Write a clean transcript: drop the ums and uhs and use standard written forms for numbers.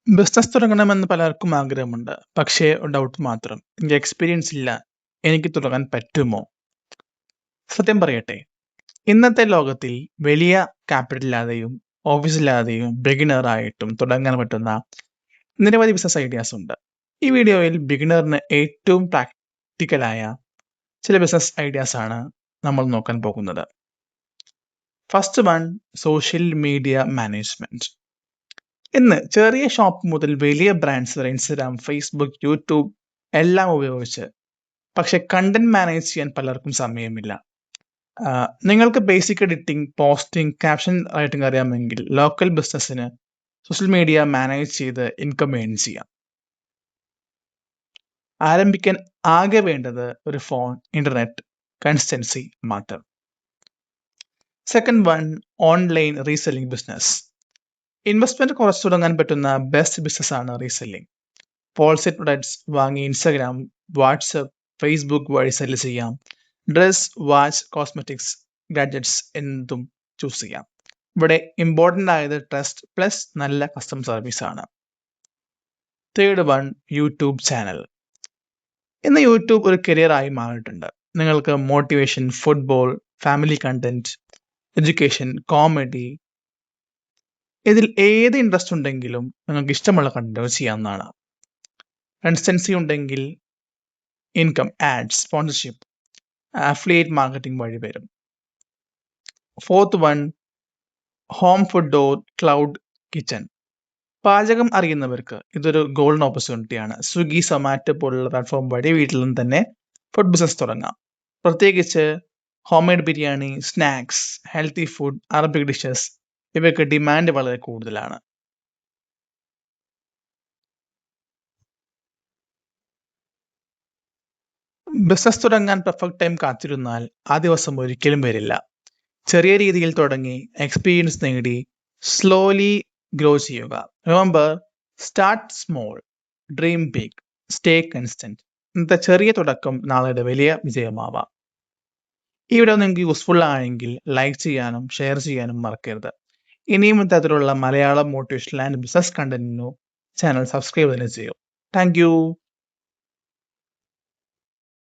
Business തുടങ്ങണമെന്ന് പലർക്കും ആഗ്രഹമുണ്ട്. പക്ഷേ ഒരു ഡൗട്ട് മാത്രം. എനിക്ക് എക്സ്പീരിയൻസ് ഇല്ല. എനിക്ക് തുടങ്ങാൻ പറ്റുമോ? സത്യം പറയട്ടെ, ഇന്നത്തെ ലോകത്തിൽ വലിയ ക്യാപിറ്റലില്ലാതെയും ഓഫീസില്ലാതെയും ബിഗിനറായിട്ടും തുടങ്ങാൻ പറ്റുന്ന നിരവധി ബിസിനസ് ഐഡിയാസ് ഉണ്ട്. ഈ വീഡിയോയിൽ ബിഗിനറിന് ഏറ്റവും പ്രാക്ടിക്കലായ ചില ബിസിനസ് ഐഡിയാസ് ആണ് നമ്മൾ നോക്കാൻ പോകുന്നത്. First one, social media management. ഇന്ന് ചെറിയ ഷോപ്പ് മുതൽ വലിയ ബ്രാൻഡ്സ് വരെ ഇൻസ്റ്റഗ്രാം, ഫേസ്ബുക്ക്, യൂട്യൂബ് എല്ലാം ഉപയോഗിച്ച് പക്ഷെ കണ്ടന്റ് മാനേജ് ചെയ്യാൻ പലർക്കും സമയമില്ല. നിങ്ങൾക്ക് basic editing, posting, caption writing അറിയാമെങ്കിൽ ലോക്കൽ ബിസിനസ്സിന് സോഷ്യൽ മീഡിയ മാനേജ് ചെയ്ത് ഇൻകം ഏൺ ചെയ്യാം. ആരംഭിക്കാൻ ആകെ വേണ്ടത് ഒരു ഫോൺ, ഇന്റർനെറ്റ്, കൺസിസ്റ്റൻസി മാത്രം. Second one, online reselling business. Investment കുറച്ച് തുടങ്ങാൻ പറ്റുന്ന ബെസ്റ്റ് ബിസിനസ് ആണ് റീസെല്ലിംഗ്. പോൾസെറ്റ് പ്രൊഡക്ട്സ് വാങ്ങി ഇൻസ്റ്റാഗ്രാം, വാട്സപ്പ്, ഫേസ്ബുക്ക് വഴി സെല് ചെയ്യാം. ഡ്രസ്, വാച്ച്, കോസ്മെറ്റിക്സ്, ഗാഡ്ജറ്റ്സ് എന്തും ചൂസ് ചെയ്യാം. ഇവിടെ ഇമ്പോർട്ടൻ്റ് ആയത് ട്രസ്റ്റ് പ്ലസ് നല്ല കസ്റ്റമർ സർവീസ് ആണ്. Third one, YouTube channel. ഇന്ന് യൂട്യൂബ് ഒരു കരിയറായി മാറിയിട്ടുണ്ട്. നിങ്ങൾക്ക് motivation, football, family content, education, comedy, ഇതിൽ ഏത് ഇൻട്രസ്റ്റ് ഉണ്ടെങ്കിലും നിങ്ങൾക്ക് ഇഷ്ടമുള്ള കണ്ടന്റ് ചെയ്യാവുന്നതാണ്. കൺസിസ്റ്റൻസി ഉണ്ടെങ്കിൽ income, ads, sponsorship, affiliate marketing വഴി വരും. Fourth one, home food or cloud kitchen. പാചകം അറിയുന്നവർക്ക് ഇതൊരു ഗോൾഡൻ ഓപ്പർച്യൂണിറ്റിയാണ്. സ്വിഗ്ഗി, സൊമാറ്റോ പോലുള്ള പ്ലാറ്റ്ഫോം വഴി വീട്ടിൽ നിന്ന് തന്നെ ഫുഡ് ബിസിനസ് തുടങ്ങാം. പ്രത്യേകിച്ച് home made biryani, snacks, healthy food, Arabic dishes ഇവയ്ക്ക് ഡിമാൻഡ് വളരെ കൂടുതലാണ്. ബിസിനസ് തുടങ്ങാൻ പെർഫെക്റ്റ് ടൈം കാത്തിരുന്നാൽ ആ ദിവസം ഒരിക്കലും വരില്ല. ചെറിയ രീതിയിൽ തുടങ്ങി എക്സ്പീരിയൻസ് നേടി സ്ലോലി ഗ്രോ ചെയ്യുക. Remember, start small, dream big, stay constant. ഇന്നത്തെ ചെറിയ തുടക്കം നാളെയുടെ വലിയ വിജയമാവാം. ഈ വീഡിയോ നിങ്ങൾക്ക് യൂസ്ഫുൾ ആയെങ്കിൽ ലൈക്ക് ചെയ്യാനും ഷെയർ ചെയ്യാനും മറക്കരുത്. ഇനിയും ഇത്തരത്തിലുള്ള മലയാളം മോട്ടിവേഷണൽ ആൻഡ് ബിസിനസ് കണ്ടന്റിനു ചാനൽ സബ്സ്ക്രൈബ് തന്നെ ചെയ്യൂ. Thank U.